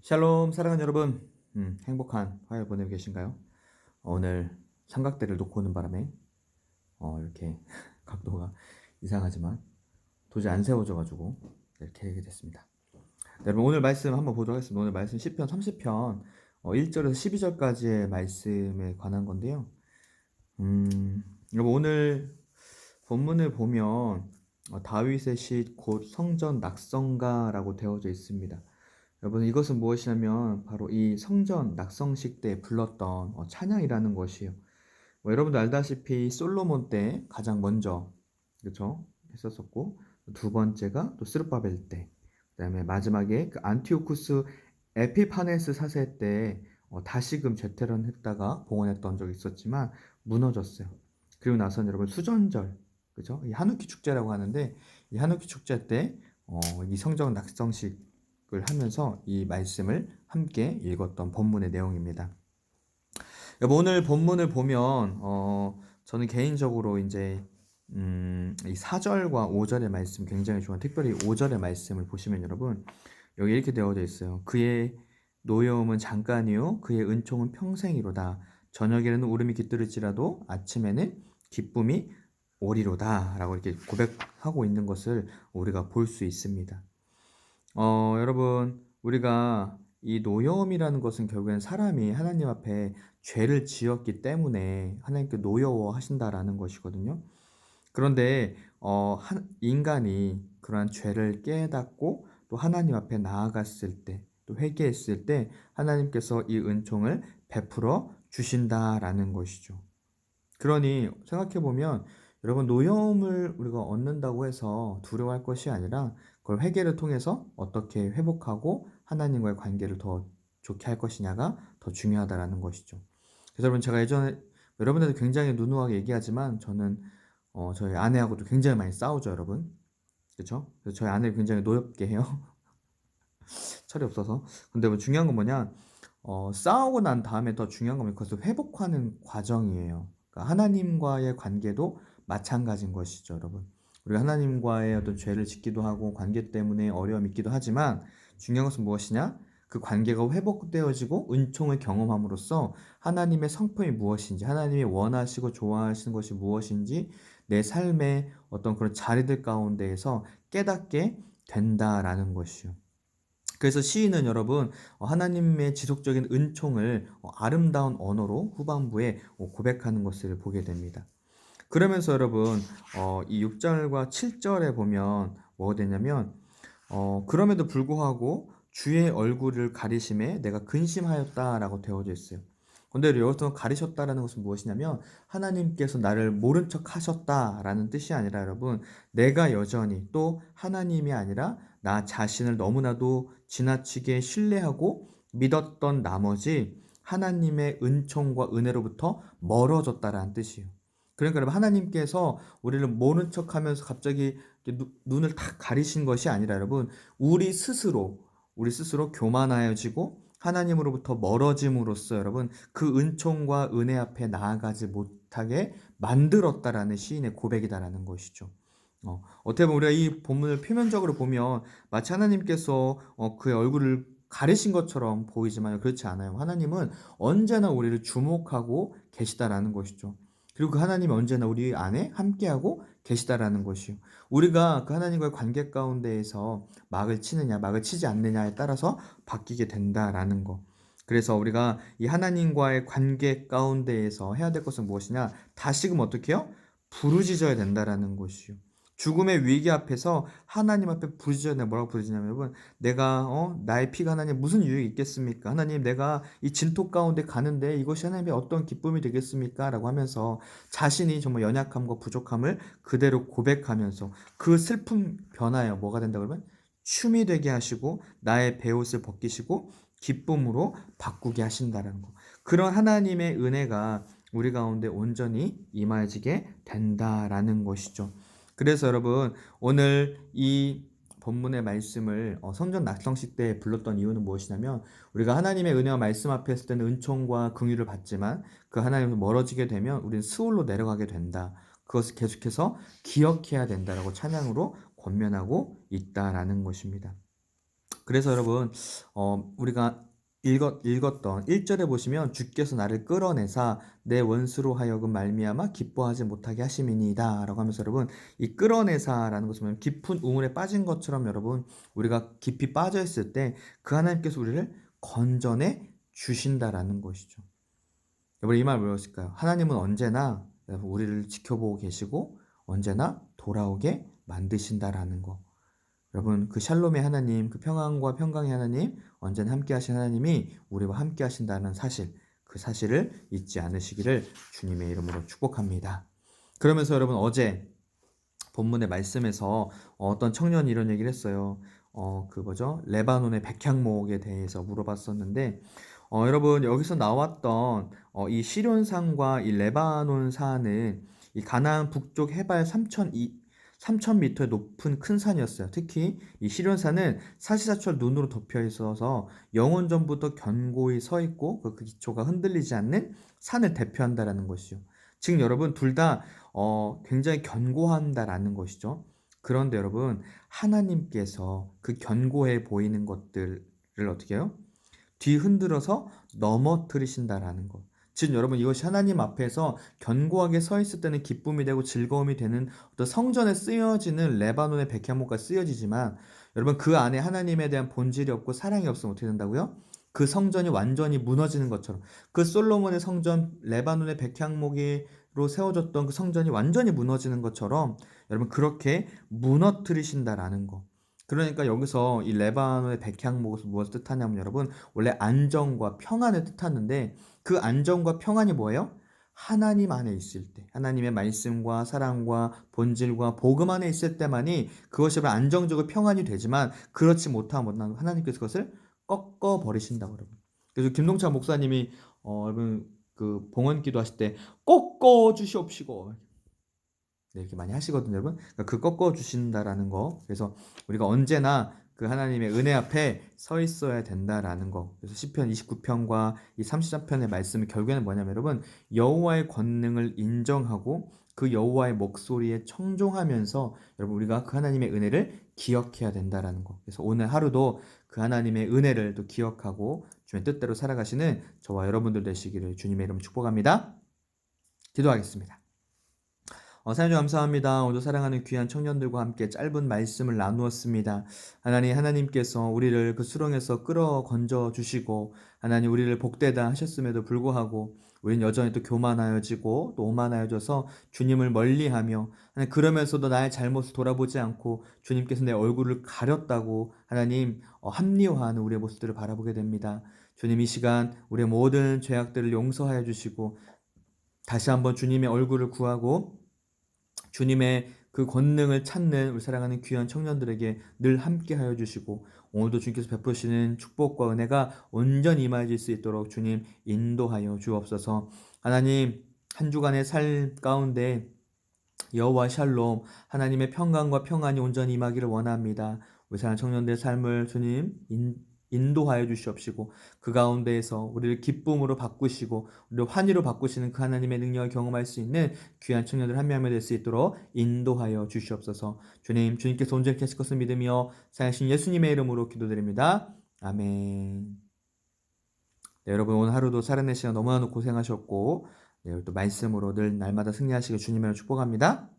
샬롬 사랑하는 여러분, 행복한 화요일 보내고 계신가요? 오늘 삼각대를 놓고 오는 바람에 이렇게 각도가 이상하지만 도저히 안 세워져가지고 이렇게 하게 됐습니다. 네, 여러분 오늘 말씀 한번 보도록 하겠습니다. 오늘 말씀 10편 30편 1절에서 12절까지의 말씀에 관한 건데요. 여러분 오늘 본문을 보면 다윗의 시 곧 성전 낙성가라고 되어져 있습니다. 여러분 이것은 무엇이냐면 바로 이 성전 낙성식 때 불렀던 찬양이라는 것이에요. 여러분도 알다시피 솔로몬 때 가장 먼저 그렇죠 했었었고, 두 번째가 또 스룹바벨 때, 그다음에 마지막에 그 안티오쿠스 에피파네스 사세 때 다시금 재테론 했다가 봉헌했던 적이 있었지만 무너졌어요. 그리고 나서는 여러분 수전절, 그죠? 이 하누키 축제라고 하는데, 이 하누키 축제 때 이 성전 낙성식을 하면서 이 말씀을 함께 읽었던 본문의 내용입니다. 여러분 오늘 본문을 보면 저는 개인적으로 이제 이 4절과 5절의 말씀 굉장히 좋아요. 특별히 5절의 말씀을 보시면 여러분 여기 이렇게 되어져 있어요. 그의 노여움은 잠깐이요 그의 은총은 평생이로다. 저녁에는 울음이 깃들을지라도 아침에는 기쁨이 오리로다 라고 이렇게 고백하고 있는 것을 우리가 볼 수 있습니다. 여러분 우리가 이 노여움이라는 것은 결국엔 사람이 하나님 앞에 죄를 지었기 때문에 하나님께 노여워하신다라는 것이거든요. 그런데 인간이 그러한 죄를 깨닫고 또 하나님 앞에 나아갔을 때, 또 회개했을 때 하나님께서 이 은총을 베풀어 주신다라는 것이죠. 그러니 생각해보면 여러분 노여움을 우리가 얻는다고 해서 두려워할 것이 아니라 그걸 회개를 통해서 어떻게 회복하고 하나님과의 관계를 더 좋게 할 것이냐가 더 중요하다라는 것이죠. 그래서 여러분 제가 예전에 여러분들도 굉장히 누누하게 얘기하지만 저는 저희 아내하고도 굉장히 많이 싸우죠, 여러분. 그렇죠? 그래서 저희 아내를 굉장히 노엽게 해요. 철이 없어서. 근데 뭐 중요한 건 뭐냐? 싸우고 난 다음에 더 중요한 건 그것을 회복하는 과정이에요. 그러니까 하나님과의 관계도 마찬가지인 것이죠, 여러분. 우리가 하나님과의 어떤 죄를 짓기도 하고 관계 때문에 어려움이 있기도 하지만 중요한 것은 무엇이냐? 그 관계가 회복되어지고 은총을 경험함으로써 하나님의 성품이 무엇인지, 하나님이 원하시고 좋아하시는 것이 무엇인지 내 삶의 어떤 그런 자리들 가운데에서 깨닫게 된다라는 것이요. 그래서 시인은 여러분 하나님의 지속적인 은총을 아름다운 언어로 후반부에 고백하는 것을 보게 됩니다. 그러면서 여러분 이 6절과 7절에 보면 뭐가 되냐면 그럼에도 불구하고 주의 얼굴을 가리심에 내가 근심하였다라고 되어져 있어요. 근데 여기서 가리셨다라는 것은 무엇이냐면 하나님께서 나를 모른 척 하셨다라는 뜻이 아니라 여러분 내가 여전히 또 하나님이 아니라 나 자신을 너무나도 지나치게 신뢰하고 믿었던 나머지 하나님의 은총과 은혜로부터 멀어졌다라는 뜻이에요. 그러니까 여러분 하나님께서 우리를 모른 척하면서 갑자기 눈을 탁 가리신 것이 아니라 여러분 우리 스스로 교만하여지고 하나님으로부터 멀어짐으로써 여러분 그 은총과 은혜 앞에 나아가지 못하게 만들었다라는 시인의 고백이다라는 것이죠. 어떻게 보면 우리가 이 본문을 표면적으로 보면 마치 하나님께서 그의 얼굴을 가리신 것처럼 보이지만 그렇지 않아요. 하나님은 언제나 우리를 주목하고 계시다라는 것이죠. 그리고 그 하나님이 언제나 우리 안에 함께하고 계시다라는 것이요. 우리가 그 하나님과의 관계 가운데에서 막을 치느냐, 막을 치지 않느냐에 따라서 바뀌게 된다라는 거. 그래서 우리가 이 하나님과의 관계 가운데에서 해야 될 것은 무엇이냐? 다시금 어떻게 해요? 부르짖어야 된다라는 것이요. 죽음의 위기 앞에서 하나님 앞에 부르짖어야 돼. 뭐라고 부르짖냐면 여러분 내가 나의 피가 하나님 무슨 유익이 있겠습니까? 하나님 내가 이 진토 가운데 가는데 이것이 하나님의 어떤 기쁨이 되겠습니까? 라고 하면서 자신이 정말 연약함과 부족함을 그대로 고백하면서 그 슬픔 변화에 뭐가 된다 그러면 춤이 되게 하시고 나의 베옷을 벗기시고 기쁨으로 바꾸게 하신다는 거. 그런 하나님의 은혜가 우리 가운데 온전히 임하지게 된다라는 것이죠. 그래서 여러분 오늘 이 본문의 말씀을 성전 낙성식 때 불렀던 이유는 무엇이냐면 우리가 하나님의 은혜와 말씀 앞에 있을 때는 은총과 긍휼을 받지만 그 하나님을 멀어지게 되면 우리는 스올로 내려가게 된다. 그것을 계속해서 기억해야 된다라고 찬양으로 권면하고 있다라는 것입니다. 그래서 여러분 우리가 읽었던 1절에 보시면 주께서 나를 끌어내사 내 원수로 하여금 말미암아 기뻐하지 못하게 하심이니이다 라고 하면서 여러분 이 끌어내사라는 것은 뭐냐면 깊은 우물에 빠진 것처럼 여러분 우리가 깊이 빠져 있을 때 그 하나님께서 우리를 건져내 주신다라는 것이죠. 여러분 이 말 무엇일까요? 하나님은 언제나 여러분 우리를 지켜보고 계시고 언제나 돌아오게 만드신다라는 거. 여러분 그 샬롬의 하나님, 그 평안과 평강의 하나님, 언제나 함께 하신 하나님이 우리와 함께 하신다는 사실, 그 사실을 잊지 않으시기를 주님의 이름으로 축복합니다. 그러면서 여러분 어제 본문의 말씀에서 어떤 청년이 이런 얘기를 했어요. 그 뭐죠? 레바논의 백향목에 대해서 물어봤었는데 여러분 여기서 나왔던 이 시련산과 이 레바논산은 이 가나안 북쪽 해발 3,000m의 높은 큰 산이었어요. 특히 이 시련산은 사시사철 눈으로 덮여 있어서 영원 전부터 견고히 서 있고 그 기초가 흔들리지 않는 산을 대표한다라는 것이요. 즉 여러분 둘 다 굉장히 견고한다라는 것이죠. 그런데 여러분 하나님께서 그 견고해 보이는 것들을 어떻게 해요? 뒤흔들어서 넘어뜨리신다라는 것. 즉 여러분 이것이 하나님 앞에서 견고하게 서 있을 때는 기쁨이 되고 즐거움이 되는 어떤 성전에 쓰여지는 레바논의 백향목과 쓰여지지만 여러분 그 안에 하나님에 대한 본질이 없고 사랑이 없으면 어떻게 된다고요? 그 성전이 완전히 무너지는 것처럼 그 솔로몬의 성전 레바논의 백향목으로 세워졌던 그 성전이 완전히 무너지는 것처럼 여러분 그렇게 무너뜨리신다라는 거. 그러니까 여기서 이 레바논의 백향목은 무엇을 뜻하냐면 여러분 원래 안정과 평안을 뜻하는데 그 안정과 평안이 뭐예요? 하나님 안에 있을 때 하나님의 말씀과 사랑과 본질과 복음 안에 있을 때만이 그것이 안정적으로 평안이 되지만 그렇지 못하면 하나님께서 그것을 꺾어 버리신다고 여러분. 그래서 김동찬 목사님이 여러분 그 봉헌기도 하실 때 꺾어 주시옵시고 네, 이렇게 많이 하시거든요, 여러분. 그러니까 그 꺾어 주신다라는 거. 그래서 우리가 언제나 그 하나님의 은혜 앞에 서 있어야 된다라는 거. 그래서 시편 29편과 이 33편의 말씀이 결국에는 뭐냐면 여러분 여호와의 권능을 인정하고 그 여호와의 목소리에 청종하면서 여러분 우리가 그 하나님의 은혜를 기억해야 된다라는 거. 그래서 오늘 하루도 그 하나님의 은혜를 또 기억하고 주의 뜻대로 살아가시는 저와 여러분들 되시기를 주님의 이름으로 축복합니다. 기도하겠습니다. 사장님 감사합니다. 오늘 사랑하는 귀한 청년들과 함께 짧은 말씀을 나누었습니다. 하나님께서 우리를 그 수렁에서 끌어 건져 주시고 하나님 우리를 복되다 하셨음에도 불구하고 우리는 여전히 또 교만하여지고 또 오만하여져서 주님을 멀리하며 하나님 그러면서도 나의 잘못을 돌아보지 않고 주님께서 내 얼굴을 가렸다고 하나님 합리화하는 우리의 모습들을 바라보게 됩니다. 주님 이 시간 우리의 모든 죄악들을 용서하여 주시고 다시 한번 주님의 얼굴을 구하고 주님의 그 권능을 찾는 우리 사랑하는 귀한 청년들에게 늘 함께하여 주시고 오늘도 주님께서 베푸시는 축복과 은혜가 온전히 임하실 수 있도록 주님 인도하여 주옵소서. 하나님 한 주간의 삶 가운데 여호와 샬롬 하나님의 평강과 평안이 온전히 임하기를 원합니다. 우리 사랑하는 청년들의 삶을 주님 인도하여 주시옵시고 그 가운데에서 우리를 기쁨으로 바꾸시고 우리를 환희로 바꾸시는 그 하나님의 능력을 경험할 수 있는 귀한 청년들 한 명이 될 수 있도록 인도하여 주시옵소서. 주님께서 온전히 하실 것을 믿으며 사랑하신 예수님의 이름으로 기도드립니다. 아멘. 네, 여러분 오늘 하루도 살아내시느라 너무나 고생하셨고 네, 또 말씀으로 늘 날마다 승리하시길 주님의 축복합니다.